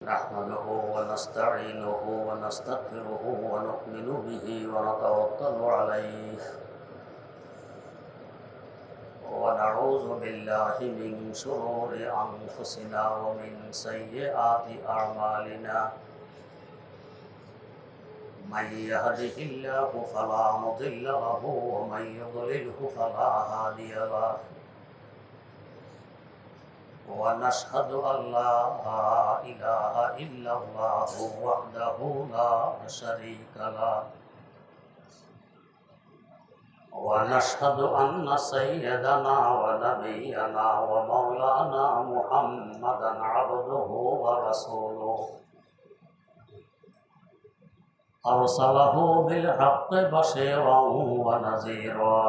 نحمده ونستعينه ونستغفره ونؤمن به ونتوكل عليه ونعوذ بالله من شرور أنفسنا ومن سيئات أعمالنا من يهده الله فلا مضل له ومن يضلله فلا هادي له ونشهد أن لا إله إلا الله وحده لا شريك له ونشهد أن سيدنا ونبينا ومولانا محمدا عبده ورسوله أرسله بالحق بشيرا ونذيرا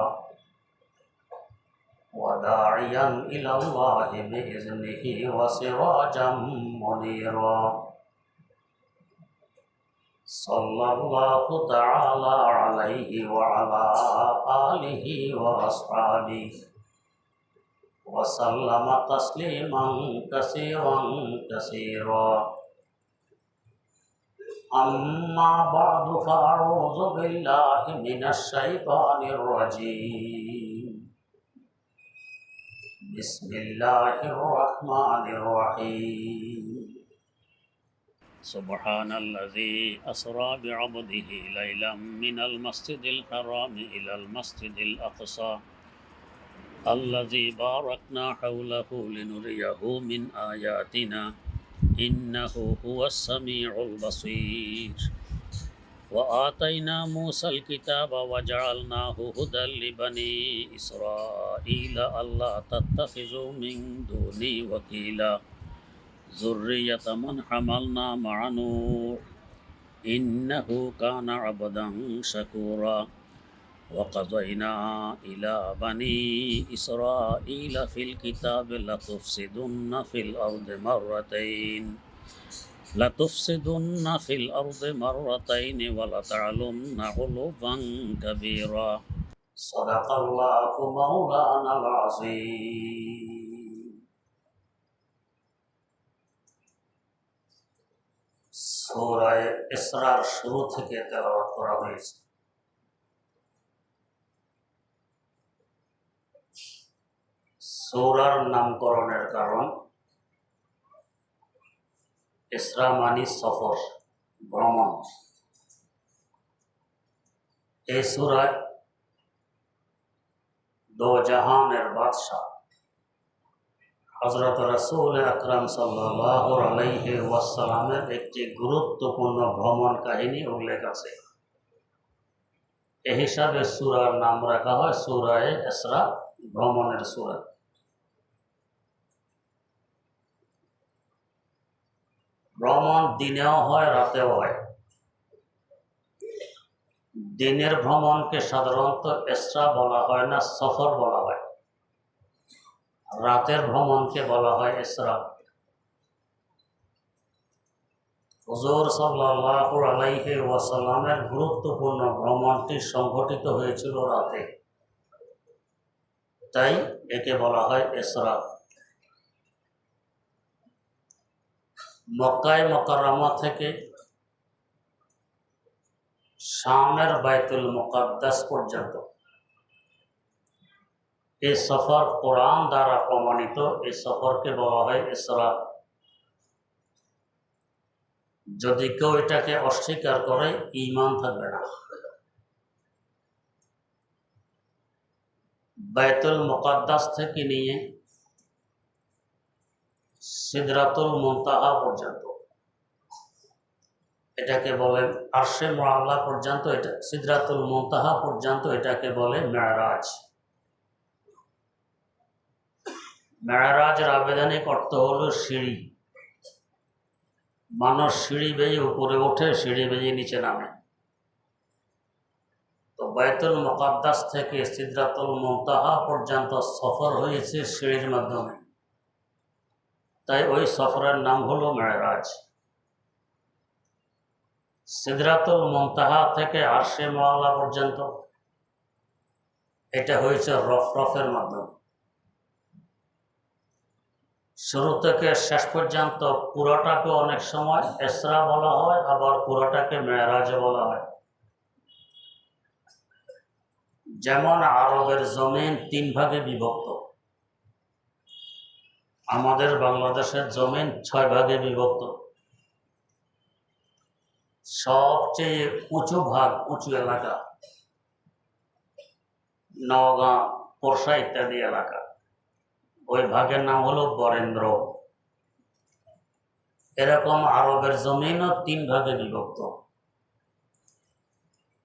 وداعيا إلى الله بإذنه وسراجا منيرا صلى الله تعالى عليه وعلى آله وأصحابه وسلم تسليما كثيرا كثيرا أما بعد فأعوذ بالله من الشيطان الرجيم بسم الله الرحمن الرحيم سبحان الذي أسرى بعبده ليلا من المسجد الحرام إلى المسجد الأقصى الذي باركنا حوله لنريه من آياتنا إنه هو السميع البصير وآتينا موسى الكتاب وجعلناه هدى لبني إسرائيل ألا تتخذوا من دوني وكيلا ذرية من حملنا مع نوح إنه كان عبدا شكورا وقضينا إلى بني إسرائيل في الكتاب لتفسدن في الأرض مرتين ولتعلن علوا كبيرا صدق الله مولانا العظيم সূরা ইসরার শুরু থেকে তেলাওয়াত করা হয়েছে। সূরার নামকরণের কারণ ইসরা মানি সফর, ভ্রমণ। এই সূরায় দো জাহানের বাদশাহ হযরত রাসূল আকরাম সাল্লাল্লাহু আলাইহি ওয়াসাল্লামের একটি গুরুত্বপূর্ণ ভ্রমণ কাহিনী উল্লেখ আছে। এই হিসাবে সূরার নাম রাখা হয় সূরা ইসরা, ভ্রমণের সূরা। ভ্রমণ দিনেও হয়, রাতেও হয়। দিনের ভ্রমণকে সাধারণত ইসরা বলা হয় না, সফর বলা হয়। রাতের ভ্রমণকে বলা হয় ইসরা। হুজুর সাল্লাল্লাহু আলাইহি ওয়াসাল্লামের গুরুত্বপূর্ণ ভ্রমণটি সংঘটিত হয়েছিল রাতে, তাই একে বলা হয় ইসরা। মক্কায় মুকাররমা থেকে শামের বাইতুল মুকাদ্দাস পর্যন্ত এই সফর কোরআন দ্বারা প্রমাণিত। এই সফরকে বলা হয় ইসরা। যদি কেউ এটাকে অস্বীকার করে, ঈমান থাকবে না। বাইতুল মুকাদ্দাস থেকে নিয়ে সিদরাতুল মুনতাহা পর্যন্ত, এটাকে বলে আরশে মুআল্লা পর্যন্ত, এটা সিদরাতুল মুনতাহা পর্যন্ত, এটাকে বলে মেরাজ। মেরাজের আবেদনিক অর্থ হলো সিঁড়ি। মানুষ সিঁড়ি বেয়ে উপরে ওঠে, সিঁড়ি বেয়ে নিচে নামে। তো বাইতুল মুকাদ্দাস থেকে সিদরাতুল মুনতাহা পর্যন্ত সফর হয়েছে সিঁড়ির মাধ্যমে, তাই ওই সফরের নাম হলো মেরাজ। সিদরাতুল মুনতাহা থেকে আরশে মুআল্লা পর্যন্ত এটা হয়েছে রফরফের মাধ্যমে। শুরু থেকে শেষ পর্যন্ত পুরোটাকে অনেক সময় ইসরা বলা হয়, আবার পুরোটাকে মেরাজ বলা হয়। যেমন আরবের জমিন 3 ভাগে বিভক্ত, আমাদের বাংলাদেশের জমিন 6 ভাগে বিভক্ত। সবচেয়ে উঁচু ভাগ, উঁচু এলাকা নওগাঁ, পোরশা ইত্যাদি এলাকা, ওই ভাগের নাম হলো বরেন্দ্র। এরকম আরবের জমিনও 3 ভাগে বিভক্ত।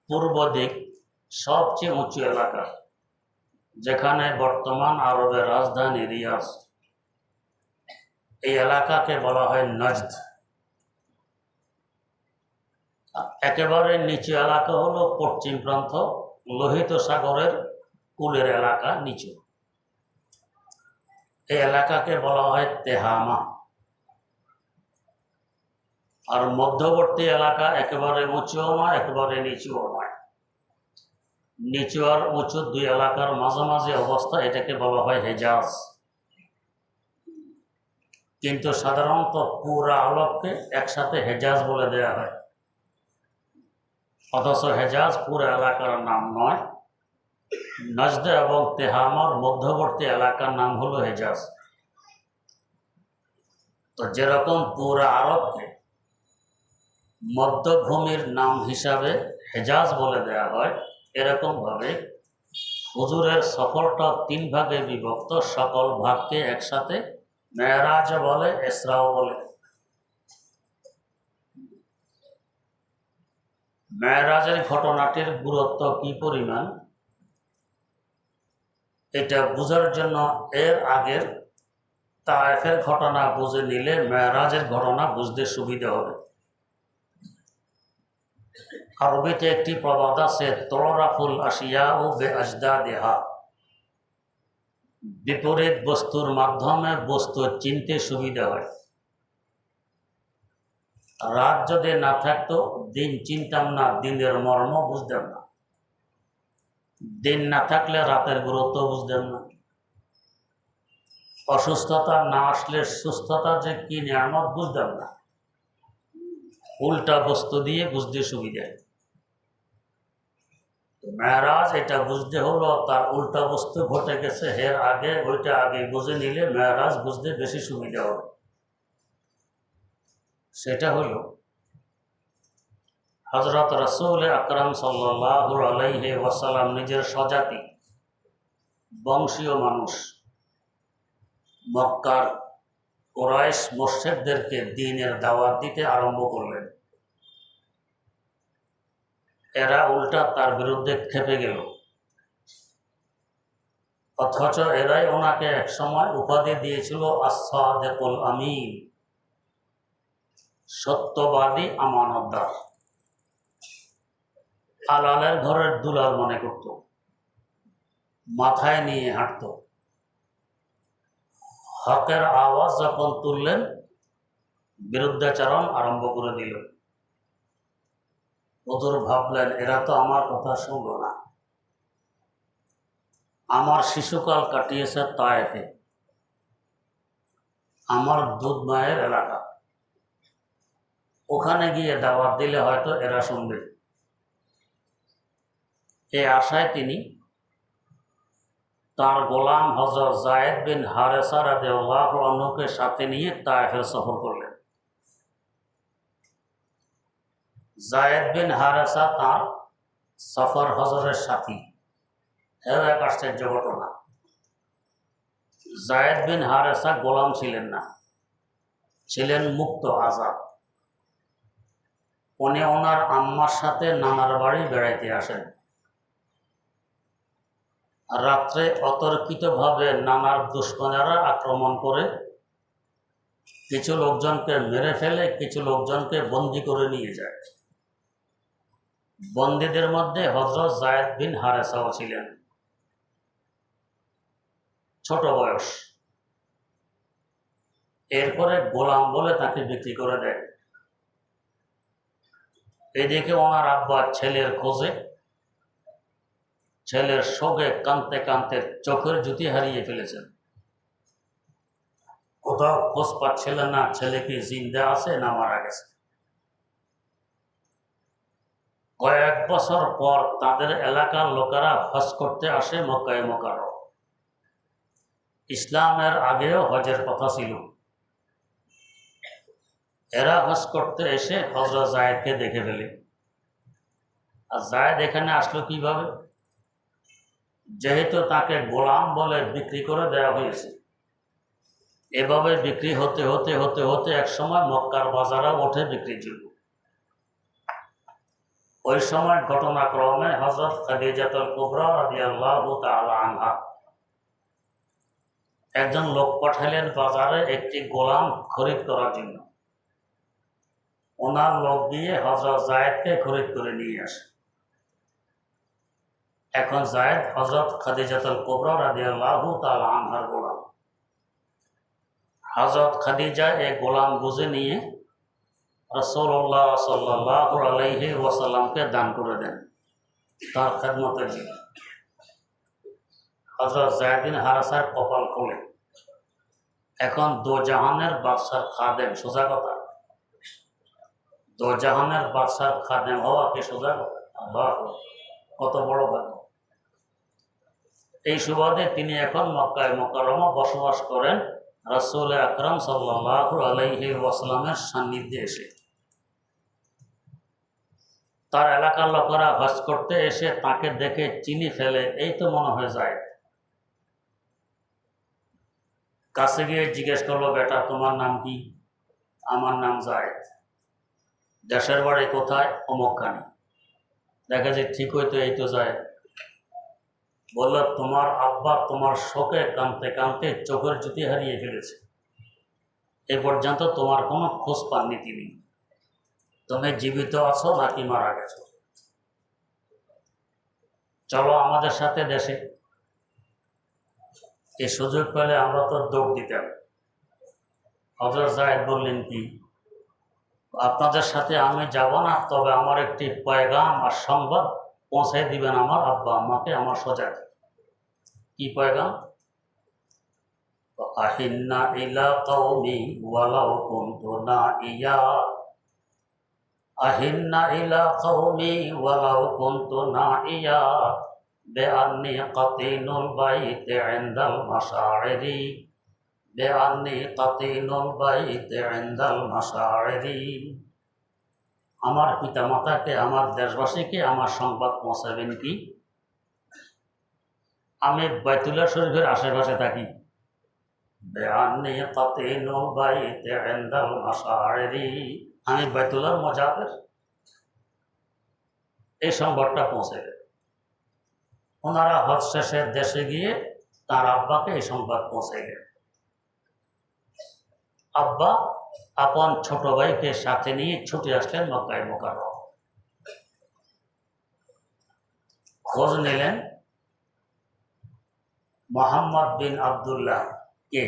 পূর্ব দিক সবচেয়ে উঁচু এলাকা, যেখানে বর্তমান আরবের রাজধানী রিয়াজ, এই এলাকাকে বলা হয় নজদ। একেবারে নিচু এলাকা হলো পশ্চিম প্রান্ত, লোহিত সাগরের কূলের এলাকা নিচু, এই এলাকাকে বলা হয় তেহামা। আর মধ্যবর্তী এলাকা একেবারে উঁচুও নয়, একেবারে নিচুও নয়, নিচু আর উঁচু 2 এলাকার মাঝামাঝি অবস্থা, এটাকে বলা হয় হেজাজ। কিন্তু সাধারণত পুরা আরবকে একসাথে হেজাজ বলে দেয়া হয়, অথচ হেজাজ পুরো এলাকার নাম নয়। নজদ এবং তেহামার মধ্যবর্তী এলাকার নাম হলো হেজাজ। তো যেরকম পুরা আরবকে মধ্যভূমির নাম হিসাবে হেজাজ বলে দেয়া হয়, এরকম ভাবে হুজুরের সফরটা 3 ভাগে বিভক্ত, সকল ভাগকে একসাথে মেরাজ বলে, ইসরাও বলে। মেরাজের ঘটনাটির গুরুত্ব কি পরিমাণ, এটা বোঝার জন্য এর আগের তায়েফের ঘটনা বুঝে নিলে মেরাজের ঘটনা বুঝতে সুবিধা হবে। আরবিতে একটি প্রবাদ আছে, তোরাফুল আশিয়া ও বে আজদাদিহা, বিপরীত বস্তুর মাধ্যমে বস্তু চিনতে সুবিধা হয়। রাত যদি না থাকতো দিন চিনতাম না, দিনের মর্ম বুঝতাম না। দিন না থাকলে রাতের গুরুত্ব বুঝতাম না। অসুস্থতা না আসলে সুস্থতা যে কি নিয়ামত বুঝতাম না। উল্টা বস্তু দিয়ে বুঝতে সুবিধা। মেরাজ এটা বুঝতে হলো তার উল্টা বস্তু ঘটে গেছে, এর আগে ওইটা আগে বুঝে নিলে মেরাজ বুঝতে বেশি সুবিধা হবে। সেটা হলো হযরত রাসূল আকরাম সাল্লাল্লাহু আলাইহি ওয়াসাল্লাম নিজের স্বজাতি বংশীয় মানুষ মক্কার কুরাইশ মুশরিকদেরকে দ্বীনের দাওয়াত দিতে আরম্ভ করলেন। এরা উল্টা তার বিরুদ্ধে ক্ষেপে গেল, অথচ এরাই ওনাকে একসময় উপাধি দিয়েছিল আস-সাদিকুল আমিন, সত্যবাদী আমানতদার। আলালের ঘরের দুলাল মনে করত, মাথায় নিয়ে হাঁটত। হকের আওয়াজ যখন তুললেন, বিরুদ্ধাচরণ আরম্ভ করে দিল। হুজুর ভাবলেন, এরা তো আমার কথা শুনল না। আমার শিশুকাল কাটিয়েছে তায়েফে, আমার দুধ মায়ের এলাকা, ওখানে গিয়ে দাওয়াত দিলে হয়তো এরা শুনবে। এই আশায় তিনি তার গোলাম হযরত যায়েদ বিন হারেসা রাদিয়াল্লাহু আনহুকে সাথে নিয়ে তায়েফের সফর করলেন। যায়েদ বিন হারেসা তার সফর হজরের সাথী। এর এক আশ্চর্য ঘটনা, যায়েদ বিন হারেসা গোলাম ছিলেন না, ছিলেন মুক্ত, আজাদ। উনি ওনার আম্মার সাথে নানার বাড়ি বেড়াইতে আসেন। রাত্রে অতর্কিতভাবে নানার দুশমনেরা আক্রমণ করে কিছু লোকজনকে মেরে ফেলে, কিছু লোকজনকে বন্দী করে নিয়ে যায়। বন্দীদের মধ্যে হযরত যায়েদ বিন হারেসাও ছিলেন। ছোট বয়স, এরপরে গোলাম বলে তাকে বিক্রি করে দেয়। এদিকে ওনার আব্বা ছেলের খোঁজে, ছেলের শোকে কাঁদতে কাঁদতে চোখের জ্যোতি হারিয়ে ফেলেছেন। কোথাও খোঁজ পাচ্ছিলেন না ছেলে কি জিন্দা আছে না মারা গেছে। কয়েক বছর পর তাদের এলাকার লোকেরা হজ করতে আসে মক্কায়ে মুকাররম। ইসলামের আগেও হজের কথা ছিল। এরা হজ করতে এসে হযরত যায়েদকে দেখে ফেলে। আর যায়েদ এখানে আসলো কিভাবে? যেহেতু তাকে গোলাম বলে বিক্রি করে দেওয়া হয়েছে, এভাবে বিক্রি হতে হতে হতে হতে এক সময় মক্কার বাজারে ওঠে বিক্রির জন্য। ওই সময় ঘটনাক্রমে হযরত খাদিজাতুল কুবরা রাদিয়াল্লাহু তাআলা আনহা একজন লোক পাঠালেন বাজারে একটি গোলাম খরিদ করার জন্য। ওনার লোক দিয়ে হযরত যায়েদকে খরিদ করে নিয়ে আসে। এখন যায়েদ হযরত খাদিজাতুল কুবরা রাদিয়াল্লাহু তাআলা আনহার গোলাম। হযরত খাদিজা এই গোলাম বুঝে নিয়ে রাসূলুল্লাহ সাল্লাল্লাহু আলাইহি ওয়াসাল্লামকে দান করে দেন তার খেদমতের জন্য। হযরত যায়েদ বিন হারেসার কপাল খোলে। এখন দোজাহানের বাদশার খাদেম, সোজা কথা, দোজাহানের বাদশার খাদেম হওয়া কি সোজা কথা? আল্লাহ, কত বড় ভাগ্য। এই সুবাদে তিনি এখন মক্কায়ে মুকাররমা বসবাস করেন রাসূল আকরাম সাল্লাল্লাহু আলাইহি ওয়াসাল্লামের সান্নিধ্যে এসে। তার এলাকার লোকেরা হজ করতে এসে তাকে দেখে চিনি ফেলে, এই তো মনে হয় যায়েদ। কাছে গিয়ে জিজ্ঞেস করলো, বেটা তোমার নাম কি? আমার নাম যায়েদ। দেশের বাড়ি কোথায়? অমুকখানে। দেখা যায় ঠিক হইতো, এই তো যায়েদ। বলল, তোমার আব্বা তোমার শোকে কাঁদতে কাঁদতে চোখের জ্যোতি হারিয়ে ফেলেছে, এ পর্যন্ত তোমার কোনো খোঁজ পাননি তিনি। তুমি জীবিত আছো নাকি মারা গেছো? চলো আমাদের সাথে দেশে। এই সুযোগ পেলে আমরা তো দৌড় দিতাম। হযরত যায়েদ বললেন, কি আপনাদের সাথে আমি যাব না, তবে আমার একটি পয়গাম আর সংবাদ পৌঁছাই দিবেন আমার আব্বা আম্মাকে, আমার সজাগ। কি পয়গাম? আহিন্না ইলা কওমি ওয়ালাউ কুনতু নাইয়া, আহিন্না ইলা কওমি ওয়ালাউ কুনতু নাইয়া বিআন্নি কাতিনুল বাইতি ইনদাল মাশাইরি, বিআন্নি কাতিনুল বাইতি ইনদাল মাশাইরি। আমার পিতামাতাকে, আমার দেশবাসীকে আমার সংবাদ পৌঁছাবেন কি? আমি বাইতুল্লাহ শরীফের আশেপাশে থাকি। বিআন্নি কাতিনুল বাইতি ইনদাল মাশাইরি, আমি বাইতুল্লাহর মুজাহির। এই সংবাদটা পৌঁছে দেয়। ওনারা হজ শেষে দেশে গিয়ে তার আব্বাকে এই সংবাদ পৌঁছে দেন। আব্বা আপন ছোট ভাইকে সাথে নিয়ে ছুটে আসলেন মক্কায়ে মুকাররম। খোঁজ নিলেন মোহাম্মদ বিন আবদুল্লাহ কে।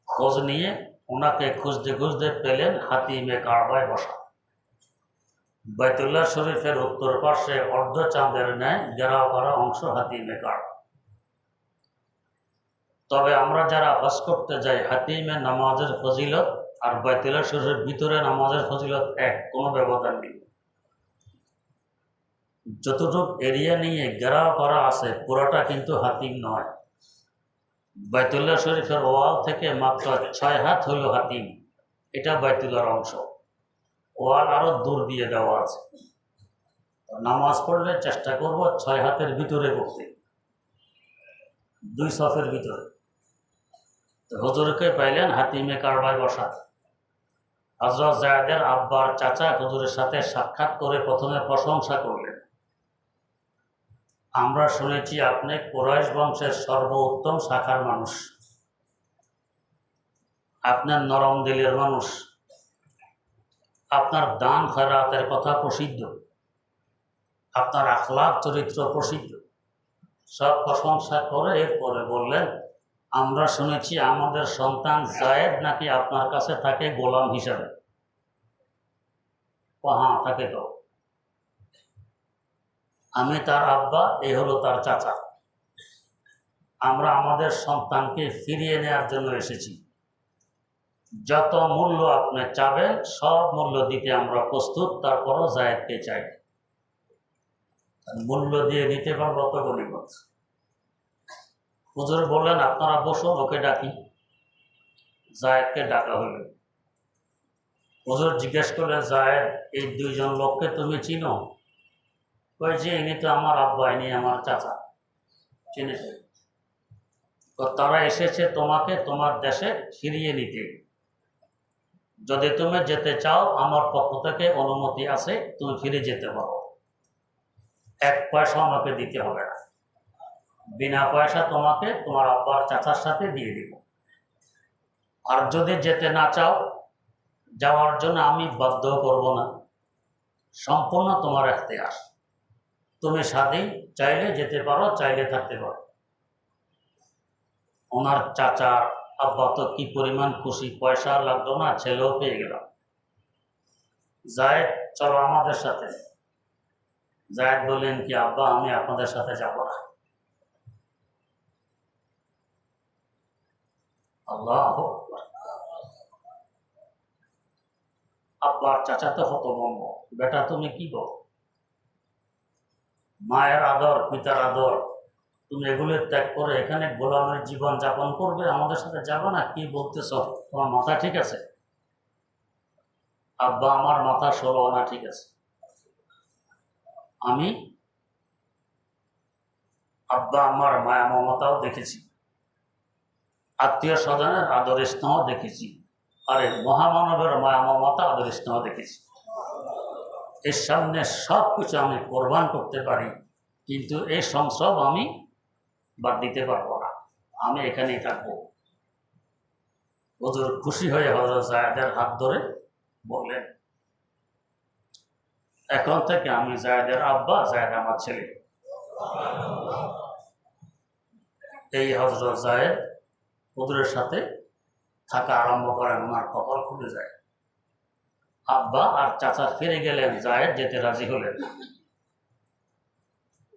খোঁজ নিয়ে ওনাকে খুঁজতে খুঁজতে পেলেন হাতিমে কাবায় বসা। বাইতুল্লাহ শরীফের উত্তর পাশে অর্ধচাঁদের ন্যায় ঘেরাও করা অংশ হাতিমে কাবা। তবে আমরা যারা হজ করতে যাই, হাতিমে নামাজের ফজিলত আর বাইতুল্লাহ শরীফের ভিতরে নামাজের ফজিলত এক, কোনো ব্যবধান নেই। যতটুকু এরিয়া নিয়ে ঘেরাও করা আছে পুরোটা কিন্তু হাতিম নয়। বাইতুল্লাহ শরীফের ওয়াল থেকে মাত্র 6 হাত হইল হাতিম, এটা বাইতুল্লাহর অংশ। ওয়াল আরো দূর দিয়ে দেওয়া আছে। নামাজ পড়লে চেষ্টা করব 6 হাতের ভিতরে করতে, 2 সফের ভিতরে। তো হুজুরকে পাইলেন হাতিমে কাবায় বসা। হযরত যায়েদের আব্বার চাচা হুজুরের সাথে সাক্ষাৎ করে প্রথমে প্রশংসা করলেন। আমরা শুনেছি আপনি কুরাইশ বংশের সর্বোত্তম শাখার মানুষ, আপনার নরম দিলের মানুষ, আপনার দান খয়রাতের কথা প্রসিদ্ধ, আপনার আখলাক চরিত্র প্রসিদ্ধ। সব প্রশংসা করে এরপরে বললেন, আমরা শুনেছি আমাদের সন্তান যায়েদ নাকি আপনার কাছে থাকে গোলাম হিসাবে। হ্যাঁ থাকে তো, আমি তার আব্বা, এই হলো তার চাচা। আমরা আমাদের সন্তানকে ফিরিয়ে নেওয়ার জন্য এসেছি। যত মূল্য আপনি চাবেন সব মূল্য দিতে আমরা প্রস্তুত, তারপরও জায়েদকে চাই। মূল্য দিয়ে দিতে পারবো তো গনিমত। হুজুর বললেন আপনারা বসুন, ওকে ডাকি। জায়েদকে ডাকা হলো। হুজুর জিজ্ঞেস করলেন, জায়েদ, এই দুইজন লোককে তুমি চিনো? কই যে ইনি তো আমার আব্বা, ইনি আমার চাচা। চিনেছে? তো তারা এসেছে তোমাকে তোমার দেশে ফিরিয়ে নিতে। যদি তুমি যেতে চাও আমার পক্ষ থেকে অনুমতি আছে, তুমি ফিরে যেতে পারো। এক পয়সা আমাকে দিতে হবে না, বিনা পয়সা তোমাকে তোমার আব্বার চাচার সাথে দিয়ে দিব। আর যদি যেতে না চাও, যাওয়ার জন্য আমি বাধ্য করব না, সম্পূর্ণ তোমার এখতিয়ার। তুমি স্বাধীন, চাইলে যেতে পারো, চাইলে থাকতে পারো। ওনার চাচার আব্বা তো কি পরিমাণ খুশি, পয়সা লাগলো না, ছেলেও পেয়ে গেলাম। জায়েদ, চলো আমাদের সাথে। জায়েদ বললেন কি, আব্বা আমি আপনাদের সাথে যাব না। আল্লাহ, আব্বার চাচা তো হতভম্ব। বেটা তুমি কি বল, মায়ের আদর পিতার আদর তুমি এগুলো ত্যাগ করে এখানে গোলামের জীবন যাপন করবে, আমাদের সাথে যাবে না? কি বলতেছ, তোমার মাথা ঠিক আছে? আব্বা, আমার মাথা 16 আনা ঠিক আছে। আমি আব্বা আমার মায়া মমতাও দেখেছি, আত্মীয় স্বজনের আদর স্নেহ দেখেছি, আরে মহামানবের মায়া মমতা আদর স্নেহ দেখেছি। এর সামনে সব কিছু আমি কোরবান করতে পারি, কিন্তু এই সংসব আমি বাদ দিতে পারবো না, আমি এখানেই থাকবো। হুজুর খুশি হয়ে হযরত জায়েদের হাত ধরে বললেন, এখন থেকে আমি জায়েদের আব্বা, জায়েদ আমার ছেলে। এই হযরত জায়েদ হুজুরের সাথে থাকা আরম্ভ করেন, ওনার কপাল খুলে যায়। আব্বা আর চাচা ফিরে গেলেন, জায়েদ যেতে রাজি হলেন।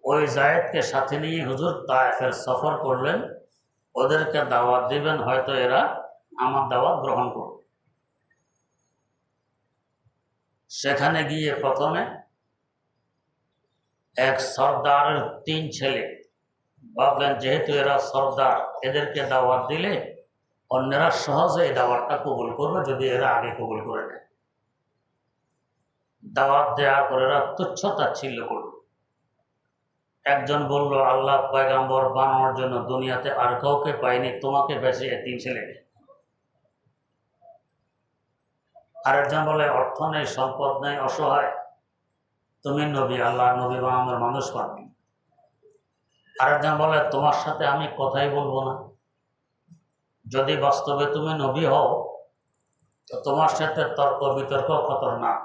ওই জায়েদকে সাথে নিয়ে হুজুর তায়েফের সফর করলেন। ওদেরকে দাওয়াত দিবেন, হয়তো এরা আমার দাওয়াত গ্রহণ করবে। সেখানে গিয়ে প্রথমে এক সর্দারের 3 ছেলে ভাবলেন, যেহেতু এরা সর্দার, এদেরকে দাওয়াত দিলে অন্যরা সহজে এই দাওয়াতটা কবুল করবে যদি এরা আগে কবুল করে নেয়। দাওয়াত দেওয়ার পর এরা তুচ্ছ তাচ্ছিল্য করল। একজন বলল, আল্লাহ পয়গাম্বর বানানোর জন্য দুনিয়াতে আর কাউকে পাইনি, তোমাকে বেশি 3 ছেলেকে। আরেকজন বলে, অর্থ নেই, সম্পদ নেই, অসহায়, তুমি নবী, আল্লাহ নবী বানানোর মানুষ পাননি। আরেকজন বলে, তোমার সাথে আমি কথাই বলবো না, যদি বাস্তবে তুমি নবী হও তো তোমার সাথে তর্ক বিতর্ক খতরনাক,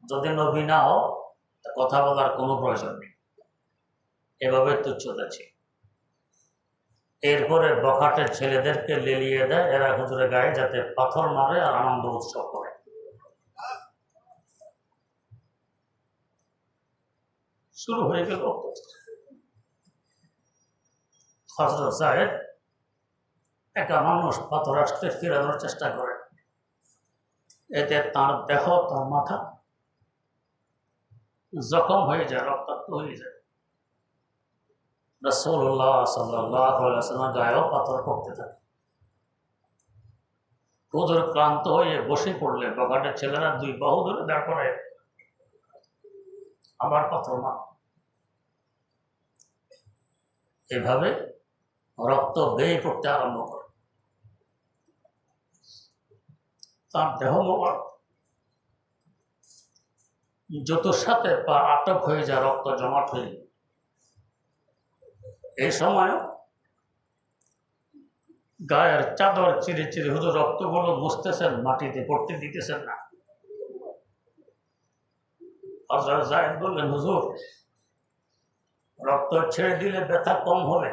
যদি নবী না হও তো কথা বলার কোনো প্রয়োজন নেই। এভাবে তুচ্ছতা ছিল। এরপরে বখাটের ছেলেদেরকে লেলিয়ে দেয়, এরা হুজুরের গায়ে যাতে পাথর মারে আর আনন্দ উৎসব করে। শুরু হয়ে গেল। হযরত জায়েদ একা মানুষ পাথর আসতে ফেরানোর চেষ্টা করে, এতে তার দেহ, তার মাথা জখম হয়ে যায়, রক্তাক্ত হয়ে যায়। রাসূলুল্লাহ সাল্লাল্লাহু আলাইহি ওয়াসাল্লাম গায়েও পাথর পড়তে থাকে। হুজুর ক্লান্ত হয়ে বসে পড়লে বখাটের ছেলেরা 2 বাহু ধরে দাঁড় করে, আবার পাথর মা। এভাবে রক্ত বেয়ে পড়তে আরম্ভ করে। তার দেহ মোবারক জুতোর সাথে পা আটক হয়ে যায়, রক্ত জমাট হয়ে। এই সময় গায়ের চাদর চিরে চিরে হুজুর রক্তগুলো মুছতেছেন, মাটিতে পড়তে দিতেছেন না। হযরত জায়েদ বললেন, হুজুর রক্ত ছেড়ে দিলে ব্যথা কম হবে,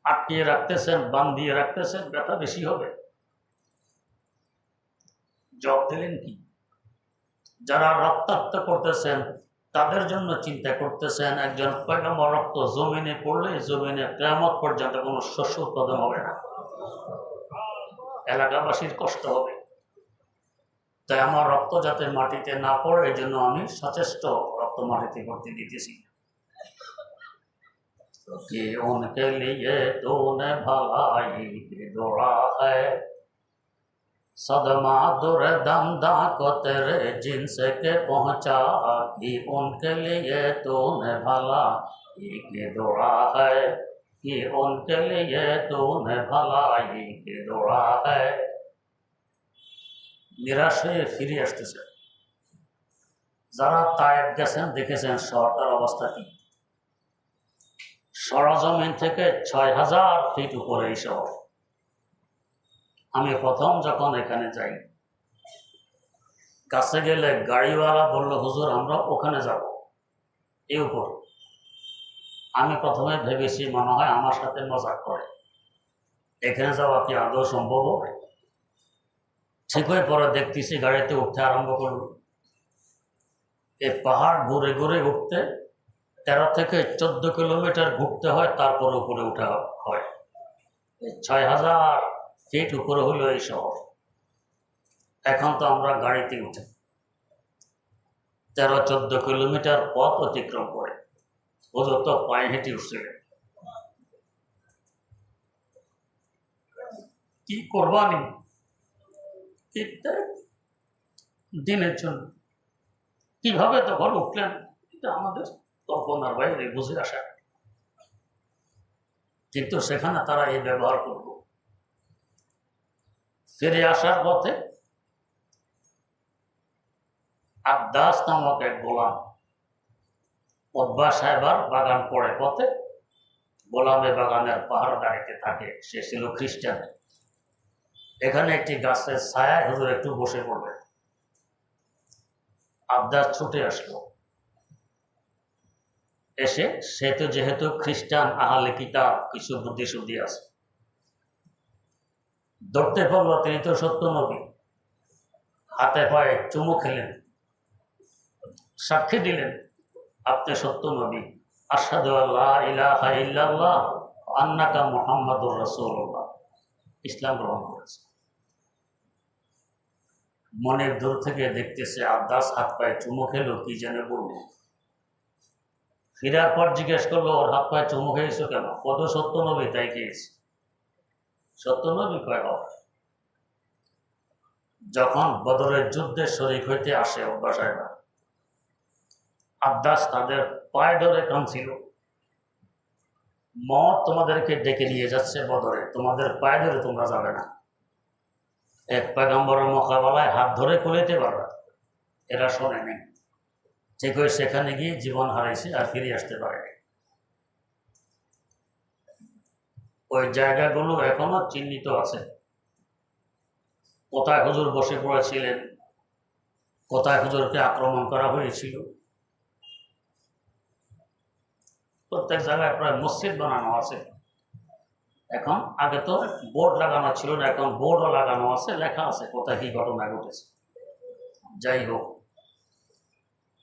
আটকিয়ে রাখতেছেন, বান্ধিয়ে রাখতেছেন, ব্যথা বেশি হবে। জবাব দিলেন কি, যারা রক্তাক্ত করতেছেন তাদের জন্য চিন্তা করতেছেন একজন পয়গম্বর রক্ত জমিনে পড়লে জমিনে কিয়ামত পর্যন্ত কোনো শস্য উৎপাদন হবে না, এলাকাবাসীর কষ্ট হবে। তাই আমার রক্ত যাতে মাটিতে না পড়ে এই জন্য আমি সচেষ্ট রক্ত মাটিতে ভর্তি দিতেছি। कि उनके लिए तूने भलाई की दुआ है, सदमा दुर दमदा को तेरे जिनसे के पहुँचा, कि उनके लिए तूने भलाई की दुआ है, कि उनके लिए तूने भलाई की दुआ है। নিরাশ হয়ে ফিরে আসতেছে। যারা তায়েব গেছেন দেখেছেন শহরটার অবস্থা কি। সরজমিন থেকে ৬,০০০ ফিট উপরে এই শহর। আমি প্রথম যখন এখানে যাই, কাছে গেলে গাড়িওয়ালা বলল, হুজুর আমরা ওখানে যাব, এই উপর। আমি প্রথমে ভেবেছি মনে হয় আমার সাথে মজাক করে, এখানে যাওয়া কি আদৌ সম্ভব হবে। ঠিক হয়ে পরে দেখতেছি গাড়িতে উঠতে আরম্ভ করল। এই পাহাড় ঘুরে ঘুরে উঠতে 13 থেকে 14 কিলোমিটার ঘুরতে হয়, তারপর উপরে উঠা হয়। ৬,০০০ ফিট উপরে হলো এই শহর। এখন তো আমরা গাড়িতে উঠে 13-14 কিলোমিটার পথ অতিক্রম করে, হুজুর তো পায়ে হেঁটে উঠছিলেন। কি কোরবানি দিনের জন্য, কিভাবে তখন উঠলেন, এটা আমাদের কল্পনার বাইরে বুঝে আসা। কিন্তু সেখানে তারা এই ব্যবহার করল। ফিরে আসার পথে আব্দাস নামক এক গোলাম, উতবা সাহেবার বাগান পড়ে পথে, গোলামে বাগানের পাহাড় দাঁড়িতে থাকে। সে ছিল খ্রিস্টান। এখানে একটি গাছের ছায়া, হুজুর একটু বসে পড়বে। আব্দাস ছুটে আসলো। এসে সে তো যেহেতু খ্রিস্টান, আহলে কিতাব, কিছু বুদ্ধি শুদ্ধি আছে, ধরতে পারল তিনি তো সত্য নবী। হাতে পায়ে চুমু খেলেন, সাক্ষী দিলেন আপনি সত্য নবী, আশহাদু আল্লা ইলাহা ইল্লাল্লাহ আন্নাকা মুহাম্মাদুর রাসূলুল্লাহ। ইসলাম গ্রহণ করেছে। মনের দূর থেকে দেখতেছে আব্দাস হাত পায়ে চুমু খেলো, কি যেন বলল। ফিরার পর জিজ্ঞেস করলো, ওর হাত পায়ে চুমু খেয়েছো কেন? কত সত্য নবী তাই খেয়েছি। সত্য নবী কয় হবে। যখন বদরের যুদ্ধে শরীক হইতে আসে অভ্যাসায়রা, আব্দাস তাদের পায়ে ধরে কাঁদছিল, মত তোমাদেরকে ডেকে নিয়ে যাচ্ছে বদরে, তোমাদের পায়ে ধরে তোমরা যাবে না। এক পয়গম্বরের মোকাবেলায় হাত ধরে কুলাইতে পারবে, এরা শোনে নেই। ঠিক হয়ে সেখানে গিয়ে জীবন হারাইছে, আর ফিরে আসতে পারেনি। ওই জায়গাগুলো এখনো চিহ্নিত আছে। কোথায় হুজুর বসে পড়েছিলেন, কোথায় হুজুরকে আক্রমণ করা হয়েছিল। প্রত্যেক জায়গায় প্রায় মসজিদ বানানো আছে এখন। আগে তো বোর্ড লাগানো ছিল না, এখন বোর্ডও লাগানো আছে, লেখা আছে কোথায় কি ঘটনা ঘটেছে। যাই হোক,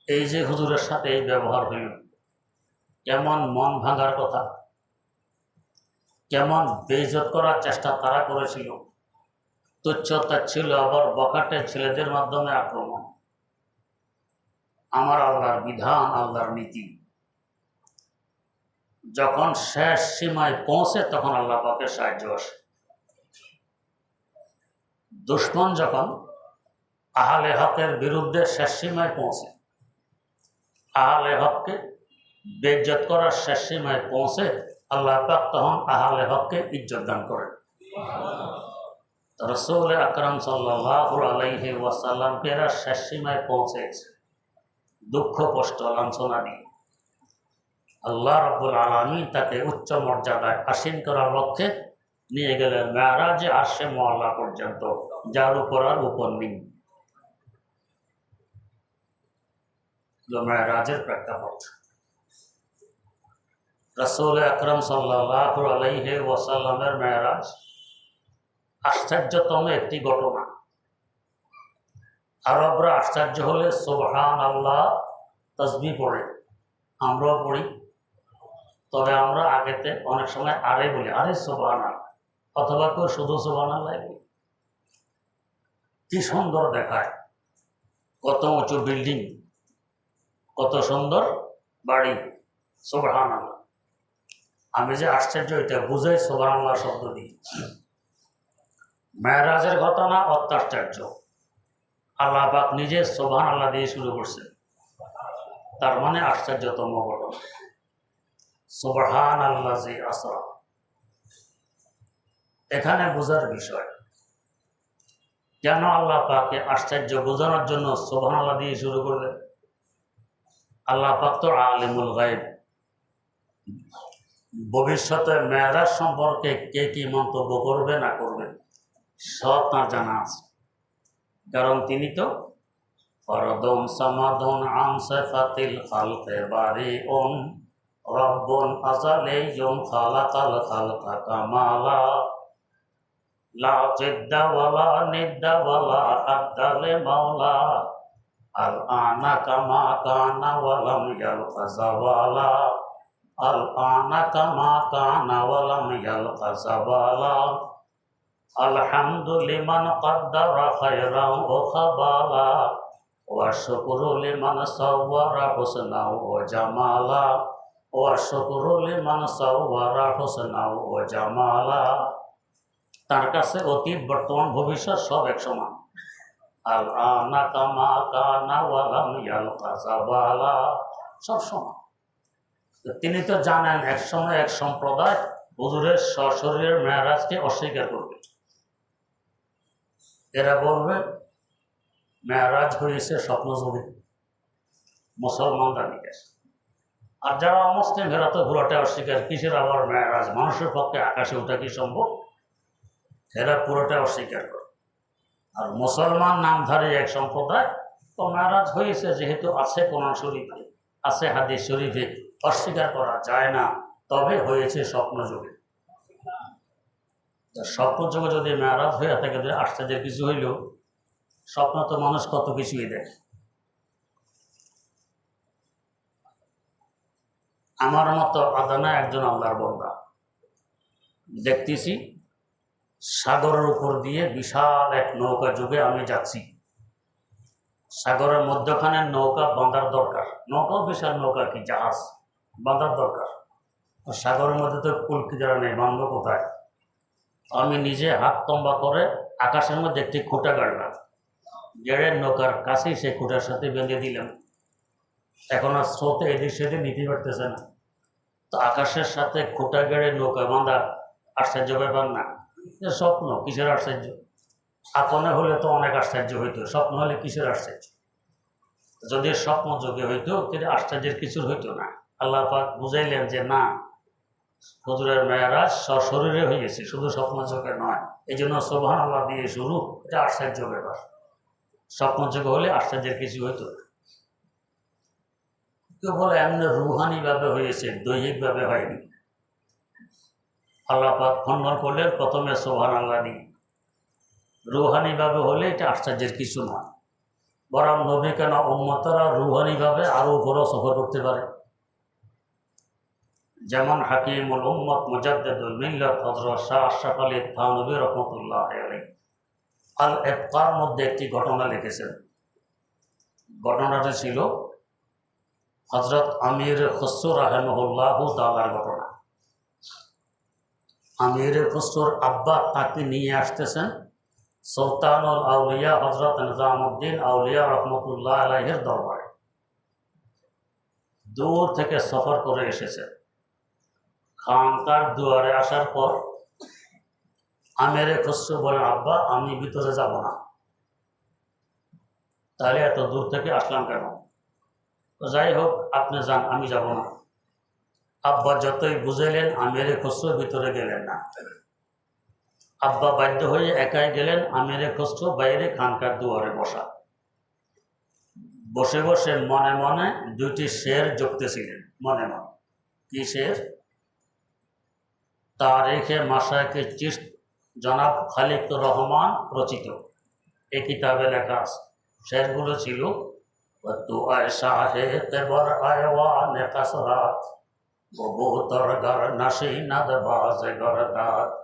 এই যে হুজুরের সাথে এই ব্যবহার হইল, কেমন মন ভাঙার কথা, কেমন বেইজ্জত করার চেষ্টা তারা করেছিল। তুচ্ছতা ছিল, আবার বখাটে ছেলেদের মাধ্যমে আক্রমণ। আমার আল্লাহর বিধান, আল্লাহর নীতি যখন শেষ সীমায় পৌঁছে তখন আল্লাহ পাকের সাহায্য আসে। দুশ্মন যখন আহলে হকের বিরুদ্ধে শেষ সীমায় পৌঁছে, আহলে হককে বেইজ্জত করার শেষ সীমায় পৌঁছে, আল্লাহ পাক তখন আহলে হককে ইজ্জত দান করেন। রাসূল আকরাম সাল্লাল্লাহু আলাইহি ওয়াসাল্লামকে এরা শেষ সীমায় পৌঁছেছে, দুঃখ কষ্ট লাঞ্ছনা নিয়ে। আল্লাহ রাব্বুল আলামিন তাকে উচ্চ মর্যাদায় আসীন করার লক্ষ্যে নিয়ে গেলেন মেরাজে আরশে মুআল্লা পর্যন্ত, যার উপর আর উপর নেই। মেরাজের প্রেক্ষাপট রাসূল আকরাম সাল্লাল্লাহু আলাইহি ওয়াসাল্লামের মেরাজ আশ্চর্যতম একটি ঘটনা। আরবরা আশ্চর্য হলে সুবহানাল্লাহ, তাসবিহ পড়ে, আমরাও পড়ি। তবে আমরা আগেতে অনেক সময় আরে বলি, আরে সুবহানাল্লাহ, অথবা কেউ শুধু সুবহানাল্লাহ বলি। কি সুন্দর দেখায়, কত উঁচু বিল্ডিং, কত সুন্দর বাড়ি, সুবহানাল্লাহ। আমি যে আশ্চর্য এটা বুঝাই সুবহানাল্লাহ শব্দ দিয়ে। মেরাজের ঘটনা অত্যাশ্চর্য। আল্লাহ পাক নিজে সুবহানাল্লাহ দিয়ে শুরু করছেন, তার মানে আশ্চর্যতম ঘটনা। সুবহানাল্লাযী আসরা, এখানে বোঝার বিষয় কেন আল্লাহ পাককে আশ্চর্য বোঝানোর জন্য সুবহানাল্লাহ দিয়ে শুরু করলেন। আল্লাহ পাক তো আলিমুল গায়ব, ভবিষ্যতে মেরাজ সম্পর্কে কে কি মন্তব্য করবে না করবে সব তার জানা আছে, কারণ তিনি তো ফরদুন সামাদুন আন সিফাতিল খালকি বারিউন রব্বুন আযালিয়্যুন খালাকাল খালকা কামালা লা জিদ্দা ওয়ালা নিদ্দা ওয়ালা আদ্দালে মাওলা আল আনা কামা কানা ওয়ালাম ইয়ালকা যাওয়ালা আল আনা কামা কানা ওয়ালাম ইয়ালকা যাওয়ালা আলহামদুলিমান কাদ্দারা খায়রান ওয়া খাবালা ওয়া শুকরু লিমান সাওয়ারা হুসনা ওয়া জামালা ওয়া শুকরু লিমান সাওয়ারা হুসনা ওয়া জামালা। তার কাছে অতীত বর্তমান ভবিষ্যৎ সব এক সমান। আল আনা কামা কানা ওয়া লাম ইয়ালকা যাওয়ালা, সব সমান। তিনি তো জানেন এক সময় এক সম্প্রদায় হুজুরের সশরীরের মেরাজকে অস্বীকার করবে। এরা বলবে মেরাজ হয়েছে স্বপ্নযোগে, মুসলমান দাবি করে। আর যারা অমুসলিম এরা তো পুরোটা অস্বীকার, কিসের আবার মেরাজ, মানুষের পক্ষে আকাশে ওঠা কি সম্ভব, এরা পুরোটা অস্বীকার করে। আর মুসলমান নামধারী এক সম্প্রদায় তো মেরাজ হয়েছে যেহেতু আছে কোরআন শরীফে, আছে হাদিস শরীফে, অস্বীকার করা যায় না, তবে হয়েছে স্বপ্নযোগে। স্বপ্নযোগে যদি মেরাজ হয়ে থাকে আশ্চর্যের কিছু হইল, স্বপ্ন তো মানুষ কত কিছুই দেখে। আমার মতো আদানা একজন আল্লাহর বান্দা দেখতেছি সাগরের উপর দিয়ে বিশাল এক নৌকা যুগে আমি যাচ্ছি। সাগরের মধ্যখানে নৌকা বাঁধার দরকার, নৌকাও বিশাল নৌকা, কি জাহাজ বাঁধার দরকার। সাগরের মধ্যে তো কুলকি যারা নেই, বাঁধব কোথায়? আমি নিজে হাত লম্বা করে আকাশের মধ্যে একটি খুঁটা গাড়লাম, গেড়ে নৌকার কাছেই সেই খুঁটার সাথে বেঁধে দিলাম। এখন আর স্রোতে এদিক সেদিক নিতে পারতেছে না। তো আকাশের সাথে খুঁটা গেড়ে নৌকা বাঁধা আশ্চর্য ব্যাপার না? স্বপ্ন, কিসের আশ্চর্য? আপনে হলে তো অনেক আশ্চর্য হইতো, স্বপ্ন হলে কিসের আশ্চর্য? যদি স্বপ্ন যোগে হইতো তাহলে আশ্চর্যের কিছু হইতো না। আল্লাহ পাক বুঝাইলেন যে না, হুজুরের মেরাজ সশরীরে হয়েছে, শুধু স্বপ্ন যোগে নয়। এই জন্য সুবহানাল্লাহ দিয়ে শুরু, এটা আশ্চর্য ব্যাপার। স্বপ্ন যোগে হলে আশ্চর্যের কিছু হইতো না। কেউ বলে এমনি রুহানিভাবে হয়েছে, দৈহিকভাবে হয়নি। আল্লাহ পাক খণ্ডন করলেন প্রথমে সুবহানাল্লাহ দিয়ে। রুহানিভাবে হলে এটা আশ্চর্যের কিছু নয়, বরং নবী কেন উম্মতরা রুহানিভাবে আরও উপরও সফর করতে পারে। যেমন হাকিমুল উম্মত মুজাদ্দিদুল মিল্লাত হযরত শাহ আশরাফ আলী থানভী রাহমাতুল্লাহ আলাইহি আল ইফতার মধ্যে একটি ঘটনা লিখেছেন। ঘটনাটা ছিল হযরত আমির খুসরো রাহিমাহুল্লাহু তাআলার ঘটনা। আমির খুসরোর আব্বা তাকে নিয়ে আসতেছেন সুলতানুল আউলিয়া হযরত নিজামুদ্দিন আউলিয়া রহমতুল্লাহ আলাইহির দরবারে। দূর থেকে সফর করে এসেছেন। খানকার দুয়ারে আসার পর আমির খুসরো বলেন, আব্বা আমি ভিতরে যাব না। তাহলে এত দূর থেকে আসলাম কেন? যাই হোক আপনি যান, আমি যাব না। আব্বা যতই বুঝাইলেন আমির খুসরো ভিতরে গেলেন না। আব্বা বাধ্য হয়ে একাই গেলেন। আমির খুসরো বাইরে খানকার দুয়ারে বসা, বসে বসে মনে মনে দুইটি শের জপতেছিলেন। মনে মনে কি শের? তারিখে মাশায়েখে চিশত জনাব খালিকুর রহমান রচিত এই কিতাবে লেখা আছে। শেরগুলো ছিল, तू आए शाहे तेबर आयवान कसरात कबूतर गर नशीनद बाज गरदात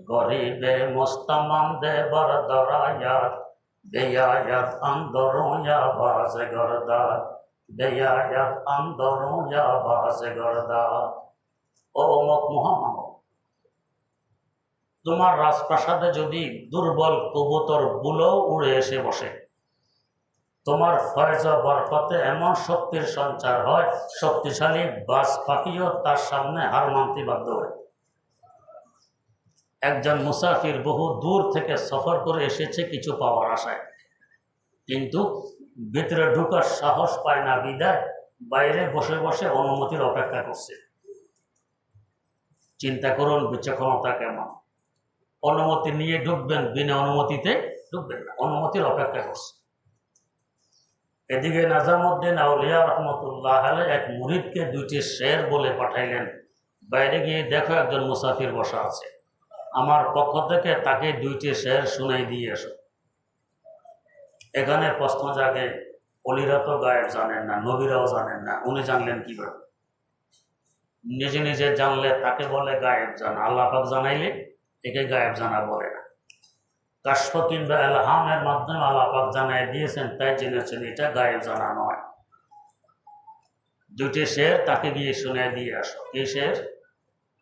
गरीबे मुस्तमम दे बर दरायात बेयायत अंदरों या बाज गरदात बेयायत अंदरों या बाज गरदात। ও অমুক মহামানব, তোমার রাজপ্রাসাদে যদি দুর্বল কবুতর বুলো উড়ে এসে বসে, তোমার ফয়জ বরকতে এমন শক্তির সঞ্চার হয়, শক্তিশালী বাজ পাখিও তার সামনে হার মানতে বাধ্য হয়। একজন মুসাফির বহু দূর থেকে সফর করে এসেছে কিছু পাওয়ার আশায়, কিন্তু ভিতরে ঢুকার সাহস পায় না বিদায় বাইরে বসে বসে অনুমতির অপেক্ষা করছে। চিন্তা করুন বিচক্ষণতা কেমন। অনুমতি নিয়ে ঢুকবেন, বিনা অনুমতিতে ঢুকবেন না, অনুমতির অপেক্ষা করছে। এদিকে নাজামউদ্দিন আউলিয়া রহমতুল্লাহ আলাইহি এক মুরিদকে দুইটি শের বলে পাঠাইলেন, বাইরে গিয়ে দেখো একজন মুসাফির বসা আছে, আমার পক্ষ থেকে তাকে দুইটি শের শুনাই দিয়ে এসো। এখানে প্রশ্ন জাগে, অলিরা তো গায়েব জানেন না, নবীরাও জানেন না, উনি জানলেন কিভাবে? নিজে নিজে জানলে তাকে বলে গায়েব জানা, আল্লাহ পাক জানাইলে একে গায়েব জানা বলে না। কাশফ কিংবা ইলহামের মাধ্যমে আল্লাহ পাক জানাই দিয়েছেন, তাই জেনেছেন, এটা গায়েব জানা নয়। দুটি শের তাকে গিয়ে শুনে দিয়ে আসো। কি শের?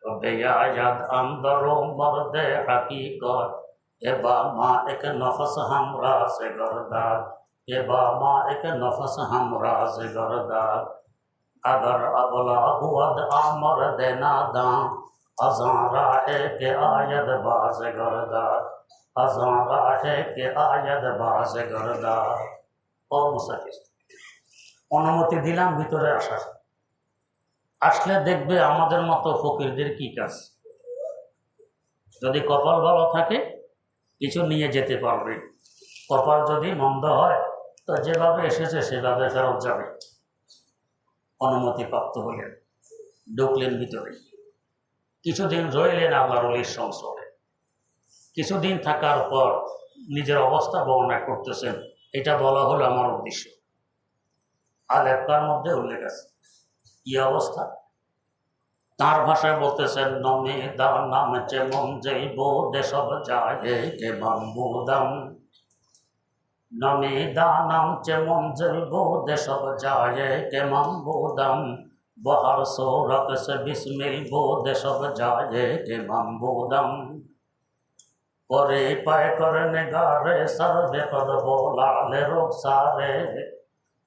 বেয়ায়াদ अंदरो मर्द हकीकत ए बामा एक नफस हमरा से गरदार ए बामा एक नफस हमरा से गरदार अगर अबला हुद आमर देना दाम अजारा है के आयद बाज गरदार अजारा है के आयद बाज गरदार। ও মুসাফির, অনুমতি দিলাম ভিতরে আসার, আসলে দেখবে আমাদের মতো ফকিরদের কি কাজ। যদি কপাল ভালো থাকে কিছু নিয়ে যেতে পারবে, কপাল যদি মন্দ হয় তো যেভাবে এসেছে সেভাবে ফেরত যাবে। অনুমতি প্রাপ্ত হলেন, ঢুকলেন ভিতরে, কিছুদিন রইলেন আল্লাহর ওলির সংসর্গে। কিছুদিন থাকার পর নিজের অবস্থা বর্ণনা করতেছেন, এটা বলা হলো আমার উদ্দেশ্য। আর একটার মধ্যে উল্লেখ আছে কি অবস্থা। তার ভাষায় বলতেছেন, নমে দা নাম চেমন জৈব দেশব যায় কে বাম্বুদম নমে দা নাম চেমন জৈব দেশব যায় কে বাম্বুদম বহার সৌরক সে বিস্মিল বো দেশব যায় কে বাম্বুদম পরে পায় করে নেগারে সর্বে পদ বোলালে রোগ সারে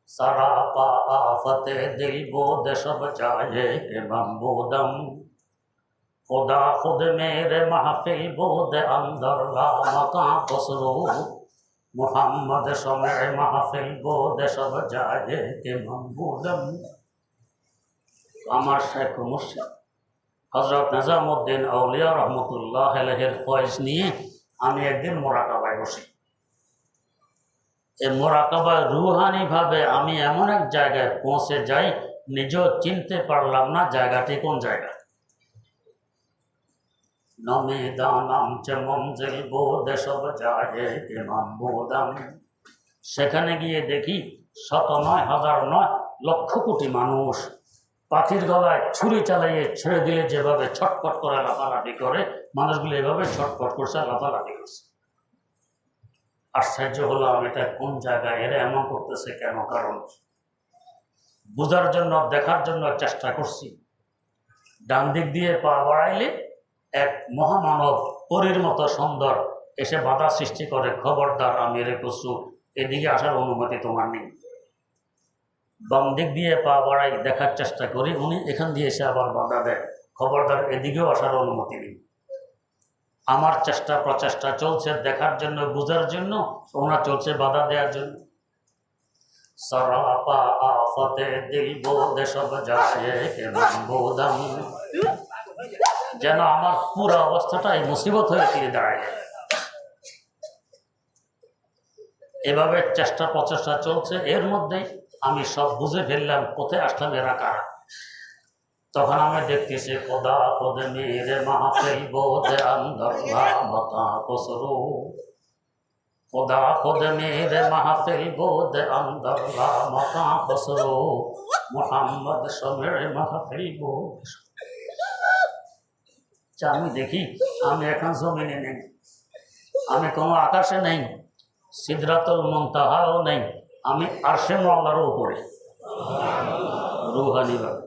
सरापा आफते दिल बो देशब जाए के बम्बूदम खुदा खुद मेरे महफिल बोद अंदर ला मका खसरू मुहम्मद समय महफिल बो देशब जाए के बम्बूदम। আমার শেখ মুর্শিদ হযরত নিজামউদ্দিন আউলিয়া রহমতুল্লাহ আলাইহির ফয়েজ নিয়ে আমি একদিন মোরাকাবায় বসি। এই মোরাকাবায় রুহানিভাবে আমি এমন এক জায়গায় পৌঁছে যাই, নিজেও চিনতে পারলাম না জায়গাটি কোন জায়গা। নমে দানাম চেমন জেলবো দেশব যায় কেমাম বোদাম। সেখানে গিয়ে দেখি শত নয়, হাজার নয়, লক্ষ কোটি মানুষ পাখির গলায় ছুরি চালাইয়ে ছেড়ে দিলে যেভাবে ছটপট করে লাফালাফি করে, মানুষগুলো এভাবে ছটপট করছে, লাফালাফি করছে। আশ্চর্য হলাম, এটা কোন জায়গায়, এরা এমন করতেছে কেন? কারণ বোঝার জন্য, দেখার জন্য চেষ্টা করছি। ডান দিক দিয়ে পা বাড়াইলে এক মহামানব পরীর মতো সুন্দর এসে বাধা সৃষ্টি করে, খবরদার আমি রে কসু, এদিকে আসার অনুমতি তোমার নেই। বাম দিক দিয়ে পা বাড়াই, দেখার চেষ্টা করি, উনি এখান দিয়ে এসে আবার বাধা দেয়, খবরদার এদিকেও আসার অনুমতি নেই। আমার চেষ্টা প্রচেষ্টা চলছে দেখার জন্য, বোঝার জন্য, ওনার চলছে বাধা দেওয়ার জন্য। সরাপা আফতে দিল বো দেশব যায় কে বাম্বুদম। যেন আমার পুরো অবস্থাটা এই মুসিবত হয়ে ফিরে দাঁড়ায়। এভাবে চেষ্টা প্রচেষ্টা চলছে, এর মধ্যেই আমি সব বুঝে ফেললাম কোথায় আসলাম, এরা কারা। তখন আমি দেখতেছি খোদা খুদ মেরে মাহফিল বোধ অন্দর মতা কসরু खुदा खुद मेरे महफिल बोद अंदर ला मका खसरो मोहम्मद शमेर महफिल बोद। আমি দেখি আমি এখন জমিনে নেই, আমি কোনো আকাশে নেই, সিদরাতুল মুনতাহাও নেই, আমি আরশে মাওলার উপরে রুহানিভাবে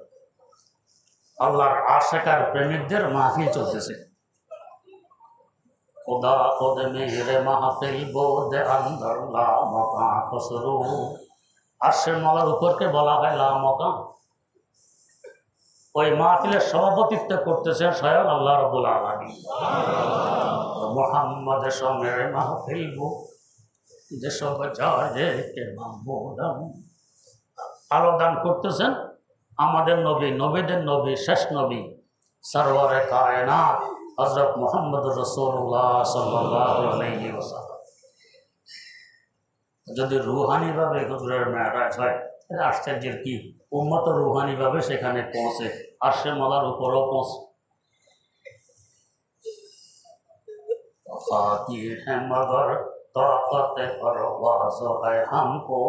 আল্লাহর আশিকার প্রেমিকদের মাহফিল চলতেছে। खुदा खुद मेरे महफिल बोद अंदर ला मका खसरो। আরশের মাওলার উপরকে বলা হয় লা মকা। ওই মাহফিলের সভাপতিত্ব করতেছেন স্বয়ং আল্লাহ রাব্বুল আলামিন। মোহাম্মদ সমের মাহফিল বো যেসব যায় কে মাহমুদাম। আলো দান করতেছেন আমাদের নবী, নবীদের নবী, শেষ নবী সরওয়ারে কায়নাত হযরত মুহাম্মদ রাসূলুল্লাহ সাল্লাল্লাহু আলাইহি ওয়াসাল্লাম। যদি রুহানিভাবে হুজুরের মেরাজ হয়, এটা আশ্চর্যের কি, উম্মত রুহানিভাবে সেখানে পৌঁছে, আরশের মাওলার উপরেও পৌঁছে। खाकी है मगर ताकत परवाज़ है हमको,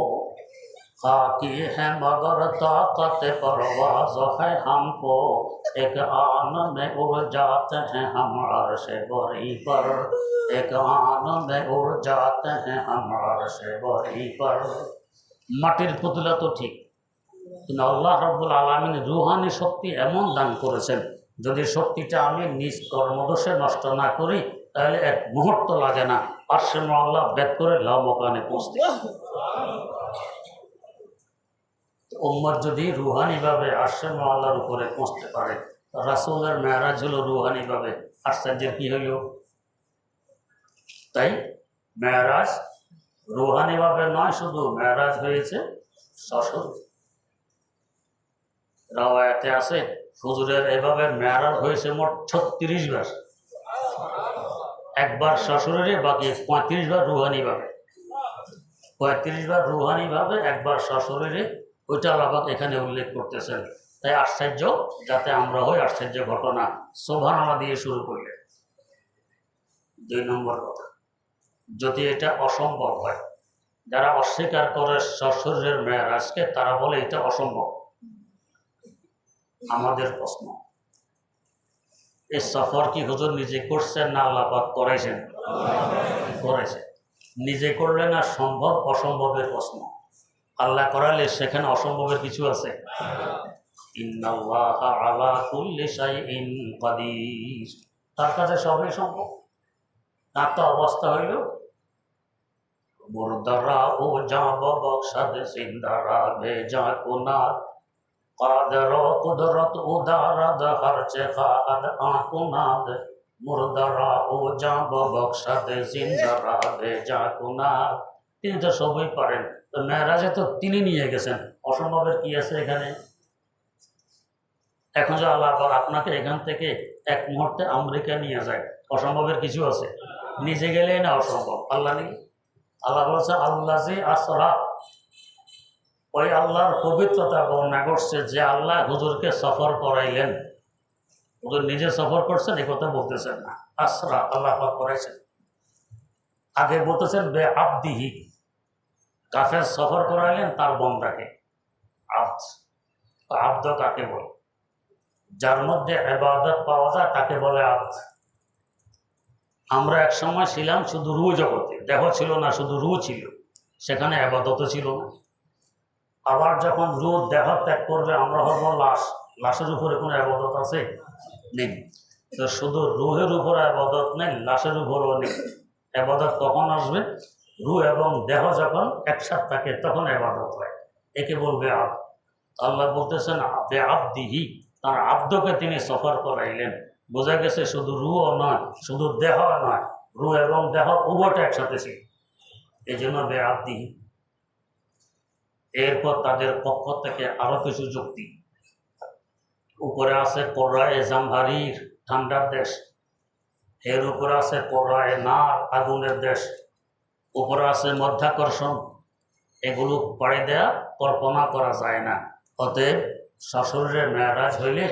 खाकी है मगर ताकत परवाज़ है हमको, एक आन में उड़ जाते हैं हम अर्श बरी पर, एक आन में उड़ जाते हैं हम अर्श बरी पर। মাটির পুতুলা তো ঠিক, কিন্তু আল্লাহ রাব্বুল আলামিন রুহানি শক্তি এমন দান করেছেন, যদি শক্তিটা আমি নিজ কর্মদোষে নষ্ট না করি তাহলে এক মুহূর্ত লাগে না আরশে মাওলা বেদ করে লাও মকানে পৌঁছতে। উম্মত যদি রুহানিভাবে আরশে মাওলার উপরে পৌঁছতে পারে, রাসূলের মেরাজ হলো রুহানিভাবে, আশ্চর্যের কি হইল? তাই মেরাজ রুহানিভাবে নয়, শুধু মেরাজ হয়েছে শ্বশুর। রাওয়ায়াতে আছে হুজুরের এভাবে মেরাজ হয়েছে মোট 36 বার। একবার শ্বশুরের, বাকি 35 বার রুহানিভাবে। 35 বার রুহানিভাবে, একবার শ্বশুরের, ওইটা আল্লাহ এখানে উল্লেখ করতেছেন। তাই আশ্চর্য যাতে আমরা হই আশ্চর্য ঘটনা সুবহানাল্লাহ দিয়ে শুরু করলে। 2 নম্বর কথা, যদি এটা অসম্ভব হয়, যারা অস্বীকার করে শ্বশুরের মেরাজকে তারা বলে এটা অসম্ভব। আমাদের প্রশ্ন, এই সফর কি হুজুর নিজে করছেন না আল্লাহ পাক করাইছেন? করেছেন। নিজে করলে না সম্ভব অসম্ভবের প্রশ্ন, আল্লাহ করালে সেখানে অসম্ভবের কিছু আছে? ইন্নাল্লাহা আলা কুল্লি শাইইন কাদির, তার কাছে সবই সম্ভব। তার তো অবস্থা হইল মুরদারা ও যাব বক্সাদ সিন্দারা ভেজা কুনার কাদর কুদরত উদারদ হরচে খাদ আকুনাদ মুরদারা ও যাব বক্সাদ সিন্দারা ভেজা কুনার। তিনি তো সবই পারেন, তো মেরাজে তো তিনি নিয়ে গেছেন, অসম্ভবের কি আছে এখানে? এখন যে আল্লাহ আপনাকে এখান থেকে এক মুহূর্তে আমেরিকা নিয়ে যায়, অসম্ভবের কিছু আছে? নিজে গেলেই না অসম্ভব, আল্লাহ নেই। আল্লাহ বলছে আল্লাহ যে আসরা, ওই আল্লাহর পবিত্রতা বর্ণনা করছে যে আল্লাহ হুজুরকে সফর করাইলেন। হুজুর নিজে সফর করছেন এই কথা বলতেছেন না, আসরা আল্লাহ করাইছেন। আগে বলতেছেন বে আবদিহি, কাফের সফর করাইলেন তার বন্দাকে। আব্দ, আব্দ কাকে বলে? যার মধ্যে ইবাদত পাওয়া যায় তাকে বলে আব্দ। আমরা এক সময় ছিলাম শুধু রূহ জগতে, দেহ ছিল না, শুধু রূহ ছিল, সেখানে ইবাদতও ছিল না। আবার যখন রূহ দেহ ত্যাগ করবে আমরা হব লাশ, লাশের উপরে কোনো ইবাদত আছে? নেই। তো শুধু রূহের উপরে ইবাদত নেই, লাশের উপরেও নেই। ইবাদত কখন আসবে? রূহ এবং দেহ যখন একসাথে থাকে তখন ইবাদত হয়, একে বলবে আব্দ। আল্লাহ বলতেছেন বে আবদিহি, তার আব্দকে তিনি সফর করাইলেন। বোঝা গেছে শুধু রূহও নয়, শুধু দেহ নয়, রূহ এবং দেহ উভয়টা একসাথে ছিল, এই জন্য বে আবদিহি। এরপর তাদের পক্ষ থেকে আরো কিছু যুক্তি। উপরে আছে কোরআয়ে জামহারির, ঠান্ডার দেশ। এর উপরে আছে কোরআয়ে নার, আগুনের দেশ। উপরে আছে মধ্যাকর্ষণ, এগুলো পাড়ি দেয়া কল্পনা করা যায় না। অতএব শ্বশুরের মেরাজ হইলে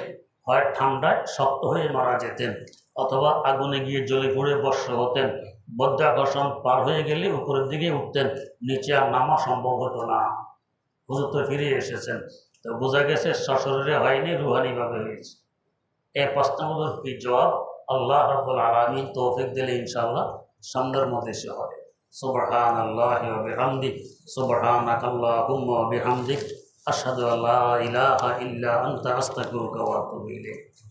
হয় ঠান্ডায় শক্ত হয়ে মারা যেতেন, অথবা আগুনে গিয়ে জ্বলে পুড়ে বর্ষ হতেন, বদ্যাকর্ষণ পার হয়ে গেলে উপরের দিকে উঠতেন, নিচে আর নামা সম্ভব হতো না। হুজুর তো ফিরে এসেছেন, তো বোঝা গেছে সশরীরে হয়নি, রুহানিভাবে হয়েছে। এই প্রশ্নগুলোর কি জবাব আল্লাহ রাব্বুল আলামিন তৌফিক দিলে ইনশাআল্লাহ সন্ধ্যার মধ্যে সে হবে। সুবহানাল্লাহি ওয়া বিহামদিহি, সুবহানাকাল্লাহুম্মা ওয়া বিহামদিক, আশহাদু আল্লা ইলাহা ইল্লা আনতা আস্তাগফিরুকা ওয়া আতুবু ইলাইক।